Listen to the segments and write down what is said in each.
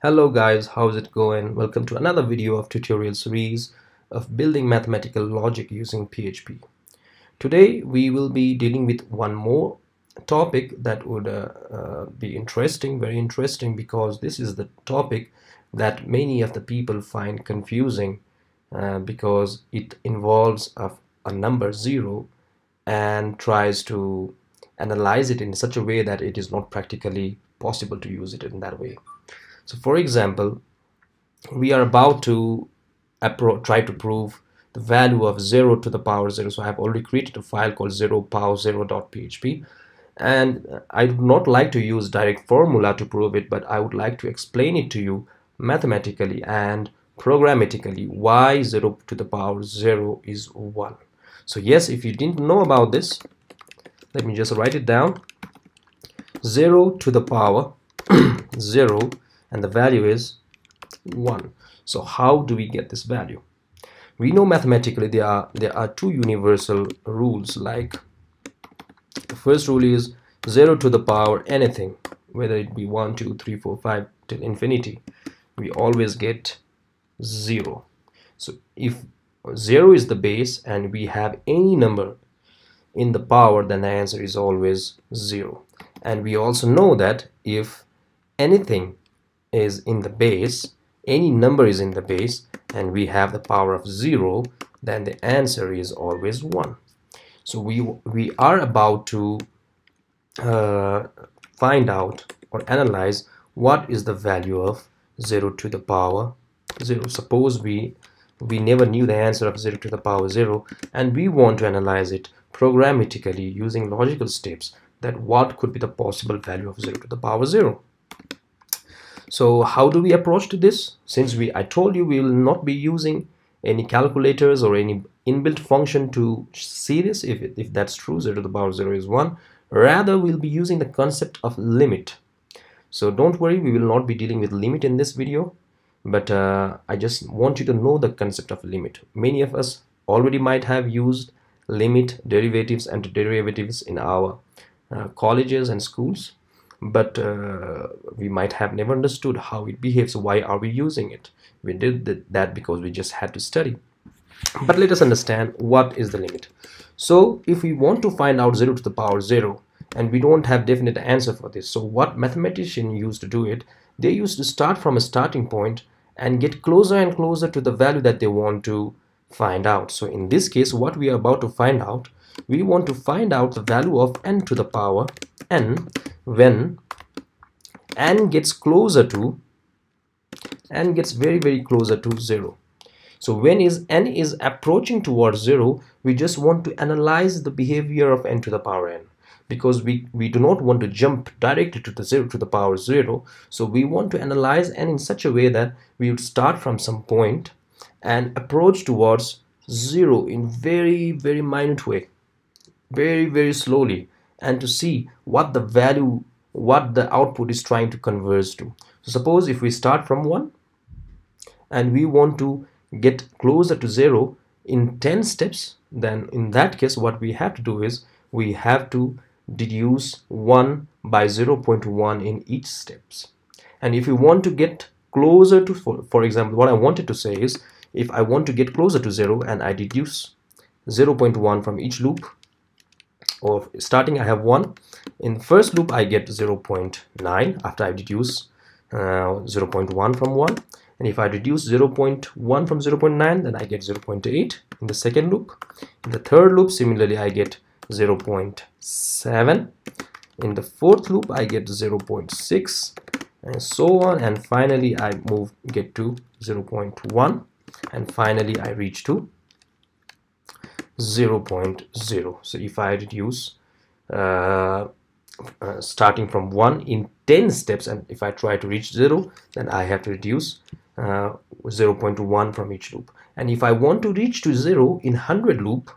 Hello guys, how's it going? Welcome to another video of tutorial series of building mathematical logic using PHP. Today we will be dealing with one more topic that would be interesting, very interesting, because this is the topic that many of the people find confusing because it involves a number 0 and tries to analyze it in such a way that it is not practically possible to use it in that way. So for example, we are about to try to prove the value of 0 to the power 0. So I have already created a file called 0pow0.php, and I would not like to use direct formula to prove it, but I would like to explain it to you mathematically and programmatically why 0 to the power 0 is 1. So yes, if you didn't know about this, let me just write it down. 0 to the power 0, and the value is 1. So how do we get this value? We know mathematically there are two universal rules. Like the first rule is 0 to the power anything, whether it be 1, 2, 3, 4, 5 till infinity, we always get 0. So if 0 is the base and we have any number in the power, then the answer is always 0. And we also know that if anything is in the base, any number is in the base, and we have the power of 0, then the answer is always 1. So we are about to find out or analyze what is the value of 0 to the power 0. Suppose we never knew the answer of 0 to the power 0, and we want to analyze it programmatically using logical steps, that what could be the possible value of 0 to the power 0. So how do we approach to this? Since I told you we will not be using any calculators or any inbuilt function to see this, if that's true, 0 to the power 0 is 1. Rather, we'll be using the concept of limit. So don't worry, we will not be dealing with limit in this video, but I just want you to know the concept of limit. Many of us already might have used limit, derivatives, and derivatives in our colleges and schools, but we might have never understood how it behaves. So why are we using it? We did that because we just had to study. But let us understand what is the limit. So if we want to find out 0 to the power 0, and we don't have definite answer for this, so what mathematicians used to do it, they used to start from a starting point and get closer and closer to the value that they want to find out. So in this case, what we are about to find out, we want to find out the value of n to the power n when n gets very closer to 0. So when n is approaching towards 0, we just want to analyze the behavior of n to the power n, because we do not want to jump directly to the 0 to the power 0. So we want to analyze n in such a way that we would start from some point and approach towards 0 in very minute way, very slowly, and to see what the output is trying to converge to. So suppose if we start from 1 and we want to get closer to 0 in 10 steps, then in that case what we have to do is we have to deduce 1 by 0.1 in each steps. And if we want to get closer to, for example, what I wanted to say is, if I want to get closer to 0 and I deduce 0.1 from each loop, or starting I have 1, in the first loop I get 0.9 after I deduce 0.1 from 1, and if I reduce 0.1 from 0.9, then I get 0.8 in the second loop. In the third loop, similarly, I get 0.7. In the fourth loop, I get 0.6, and so on, and finally I get to 0.1, and finally I reach to 0.0. So if I reduce starting from 1 in 10 steps, and if I try to reach 0, then I have to reduce 0.1 from each loop. And if I want to reach to 0 in 100 loop,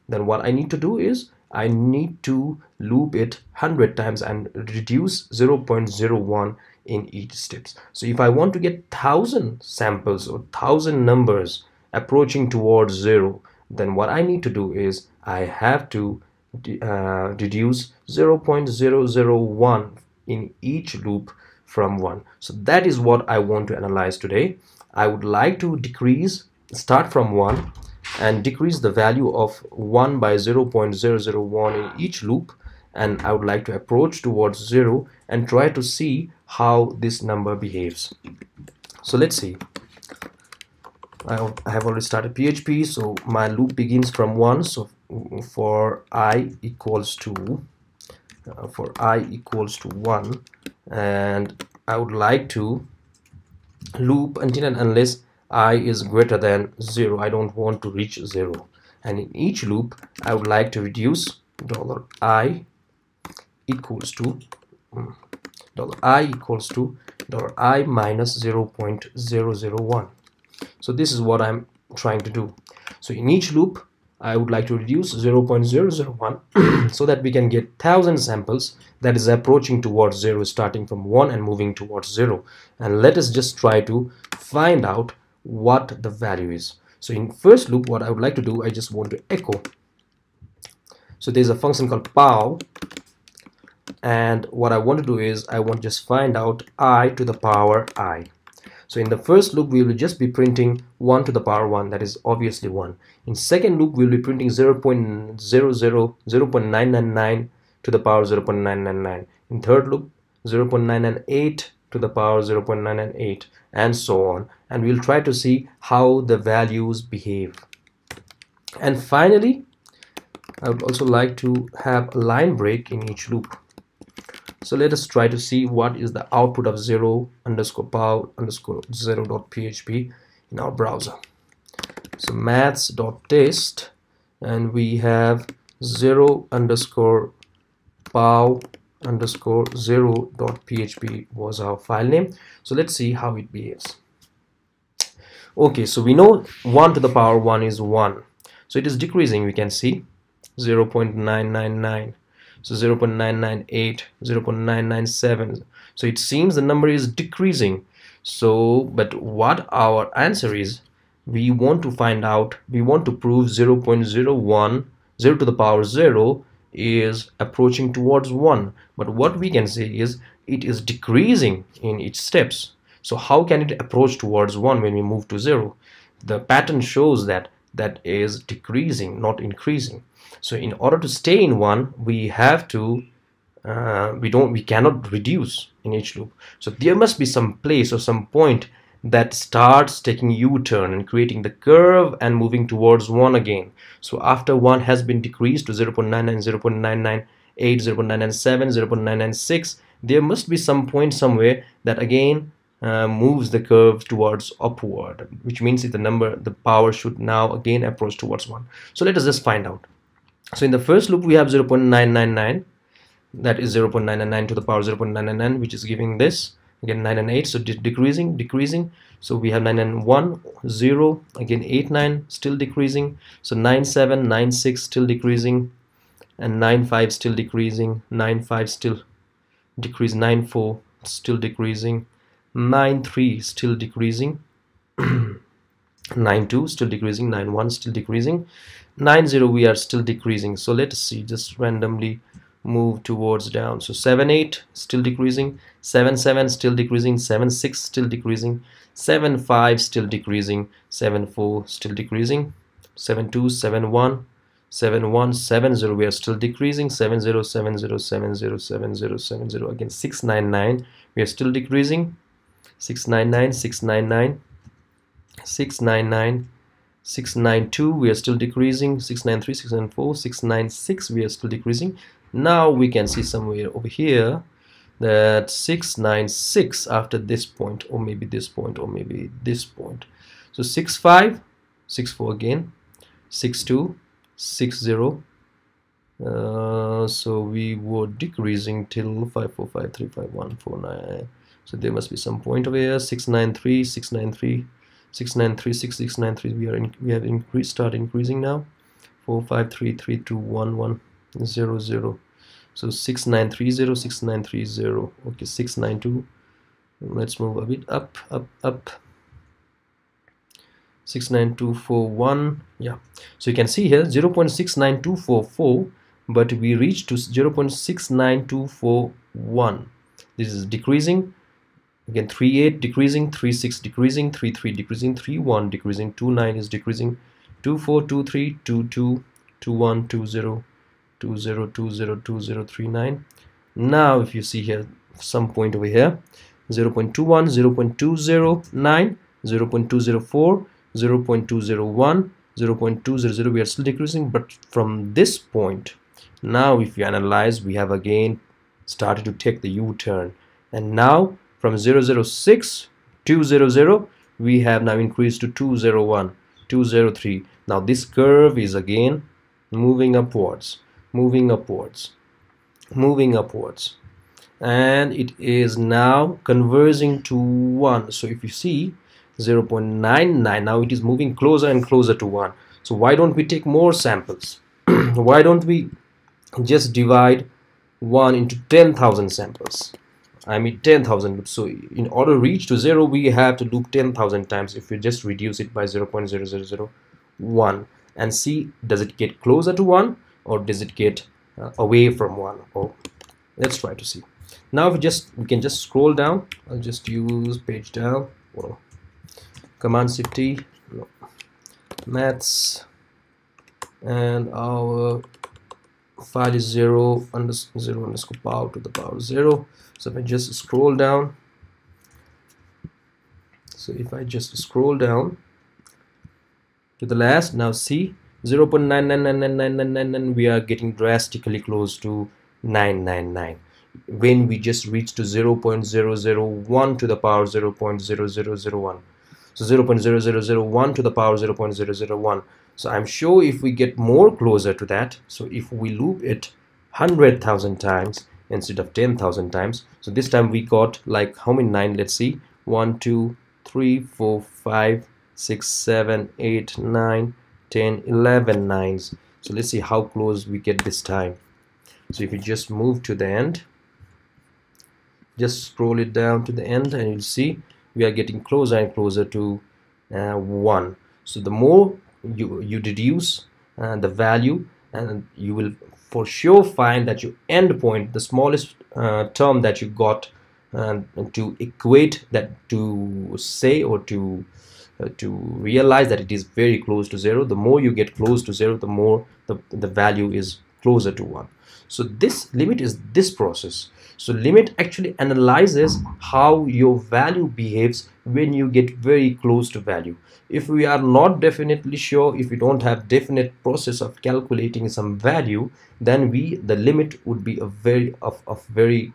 then what I need to do is I need to loop it 100 times and reduce 0.01 in each steps. So if I want to get 1000 samples or 1000 numbers approaching towards 0, then what I need to do is I have to reduce 0.001 in each loop from 1. So that is what I want to analyze today. I would like to start from 1 and decrease the value of 1 by 0.001 in each loop, and I would like to approach towards 0 and try to see how this number behaves. So let's see. I have already started PHP, so my loop begins from 1. So for I equals to 1, and I would like to loop until and unless I is greater than 0. I don't want to reach 0, and in each loop I would like to reduce $I equals to $I minus 0.001. So this is what I'm trying to do. So in each loop I would like to reduce 0.001 so that we can get 1000 samples that is approaching towards 0, starting from 1 and moving towards 0. And let us just try to find out what the value is. So in first loop, what I would like to do, I just want to echo. So there's a function called pow, and what I want to do is I want to just find out I to the power I. So in the first loop we will just be printing 1 to the power 1, that is obviously 1. In second loop we will be printing 0.999 to the power 0.999. In third loop 0.998 to the power 0.998, and so on, and we'll try to see how the values behave. And finally I would also like to have a line break in each loop. So let us try to see what is the output of 0_pow_0.php in our browser. So maths.test, and we have 0_pow_0.php was our file name. So let's see how it behaves. Okay, so we know 1 to the power 1 is 1, so it is decreasing. We can see 0.999, so 0.998, 0.997. So it seems the number is decreasing. So but what our answer is, we want to find out, we want to prove 0.01, 0 to the power 0 is approaching towards 1, but what we can say is it is decreasing in its steps. So how can it approach towards 1 when we move to 0? The pattern shows that that is decreasing, not increasing. So in order to stay in 1, we have to we cannot reduce in each loop. So there must be some place or some point that starts taking U-turn and creating the curve and moving towards 1 again. So after 1 has been decreased to 0.99, 0.998, 0.997, 0.996, there must be some point somewhere that again moves the curve towards upward, which means that the power should now again approach towards 1. So let us just find out. So in the first loop we have 0.999, that is 0.999 to the power 0.999, which is giving this again 9 and 8, so decreasing. So we have 9 and 1, 0, again 8, 9, still decreasing. So 9, 7, 9, 6, still decreasing, and 9, 5, still decreasing, 9, 5, still decrease, 9, 4, still decreasing, 9, 3, still decreasing, 9, 2, still decreasing, 9, 1, still decreasing, 9, 0, we are still decreasing. So let's see, just randomly move towards down. So 7, 8, still decreasing, 7, 7, still decreasing, 7, 6, still decreasing, 7, 5, still decreasing, 7, 4, still decreasing, 7, 2, 7, 1, 7, 1, 7, 0, we are still decreasing, 7, 0, 7, 0, 7, 0, 7, 0, 7, 0, again 6, 9, 9, we are still decreasing, 6, 9, 9, 6, 9, 9, 6, 9, 9, 6, 9, 2, we are still decreasing, 6, 9, 3, 6, 9, 4, 6, 9, 6, we are still decreasing. Now we can see somewhere over here that 6, 9, 6 after this point, or maybe this point, or maybe this point. So 6, 5, 6, 4 again, 6, 2, 6, 0. So we were decreasing till 5, 4, 5, 3, 5, 1, 4, 9. So there must be some point over here. 6, 9, 3, 6, 9, 3, 6, 9, 3, 6, 6, 9, 3. We have increased, start increasing now. 4, 5, 3, 3, 2, 1, 1, 0, 0. So 6, 9, 3, 0, 6, 9, 3, 0. Okay, 6, 9, 2. Let's move a bit up, up, up. 6, 9, 2, 4, 1. Yeah. So you can see here 0.69244, but we reached to 0.69241. This is decreasing. Again 3 8 decreasing, 3 6 decreasing, 3 3 decreasing, 3 1 decreasing, 2 9 is decreasing, 2 4 2 3 2 2 2 1 2 0 2 0 2 0 2 0 3 9. Now if you see here some point over here, 0 0.21, 0 0.209, 0 0.204, 0 0.201, 0 0.200, we are still decreasing. But from this point, now if you analyze, we have again started to take the U-turn, and now from 006 200 we have now increased to 201 203. Now this curve is again moving upwards, moving upwards, moving upwards, and it is now converging to 1. So if you see 0.99, now it is moving closer and closer to 1. So why don't we take more samples? Why don't we just divide 1 into 10,000 samples? I mean 10,000 loops. So in order to reach to 0, we have to loop 10,000 times. If we just reduce it by 0.0001 and see, does it get closer to 1 or does it get away from 1? Oh, let's try to see. Now we can just scroll down. I'll just use page down, well, command shift T, no, maths, and our file is 0 underscore power to the power 0. So if I just scroll down, to the last, now see 0.999999, we are getting drastically close to 999 when we just reach to 0.001 to the power 0.0001. So 0.0001 to the power 0.001. So I'm sure if we get more closer to that, so if we loop it 100,000 times instead of 10,000 times, so this time we got like how many 9? Let's see, 1 2 3 4 5 6 7 8 9 10 11 nines. So let's see how close we get this time. So if you just move to the end, just scroll it down to the end, and you'll see we are getting closer and closer to 1. So the more you deduce the value, and you will for sure find that your end point, the smallest term that you got, to equate that, to say or to realize that it is very close to 0. The more you get close to 0, the more the value is closer to 1. So this limit is this process. So limit actually analyzes how your value behaves when you get very close to value. If we are not definitely sure, if we don't have definite process of calculating some value, then the limit would be a very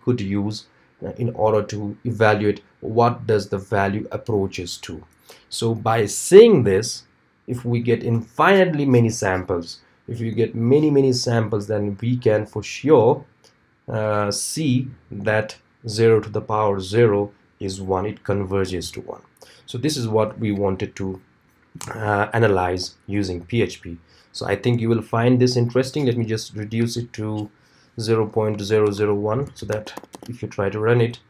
good use in order to evaluate what does the value approaches to. So by saying this, if we get infinitely many samples, if you get many samples, then we can for sure see that 0 to the power 0 is 1. It converges to 1. So this is what we wanted to analyze using PHP. So I think you will find this interesting. Let me just reduce it to 0.001 so that if you try to run it,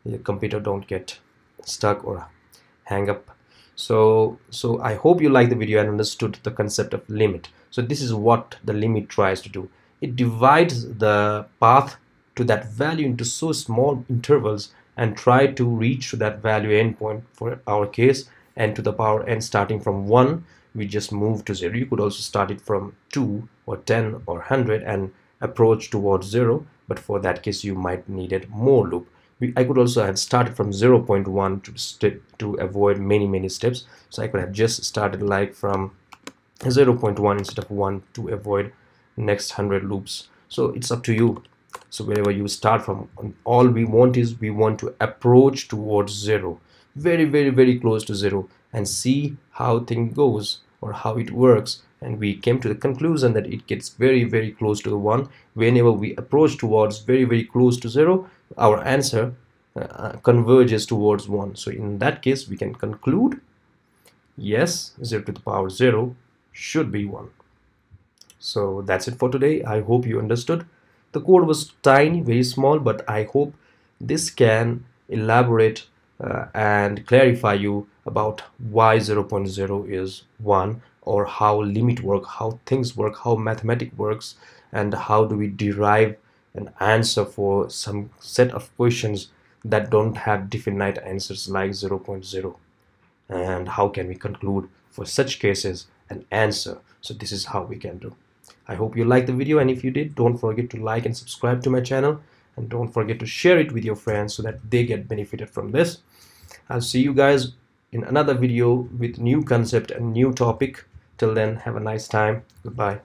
your computer don't get stuck or hang up. So I hope you liked the video and understood the concept of limit. So this is what the limit tries to do. It divides the path to that value into so small intervals and try to reach to that value endpoint for our case, and to the power n starting from 1 we just move to 0. You could also start it from 2 or 10 or 100 and approach towards 0, but for that case you might needed more loop. I could also have started from 0.1 to avoid many steps. So I could have just started like from 0.1 instead of 1 to avoid next 100 loops. So it's up to you. So wherever you start from, all we want is we want to approach towards 0, very close to 0, and see how thing goes or how it works. And we came to the conclusion that it gets very close to the 1. Whenever we approach towards very close to 0, our answer converges towards 1. So in that case we can conclude, yes, 0 to the power 0 should be 1. So that's it for today. I hope you understood. The code was tiny, very small, but I hope this can elaborate and clarify you about why 0.0 is 1, or how limit work, how things work, how mathematics works, and how do we derive an answer for some set of questions that don't have definite answers like 0.0. And how can we conclude for such cases an answer? So this is how we can do. I hope you liked the video, and if you did, don't forget to like and subscribe to my channel, and don't forget to share it with your friends so that they get benefited from this. I'll see you guys in another video with new concept and new topic. Till then, have a nice time. Goodbye.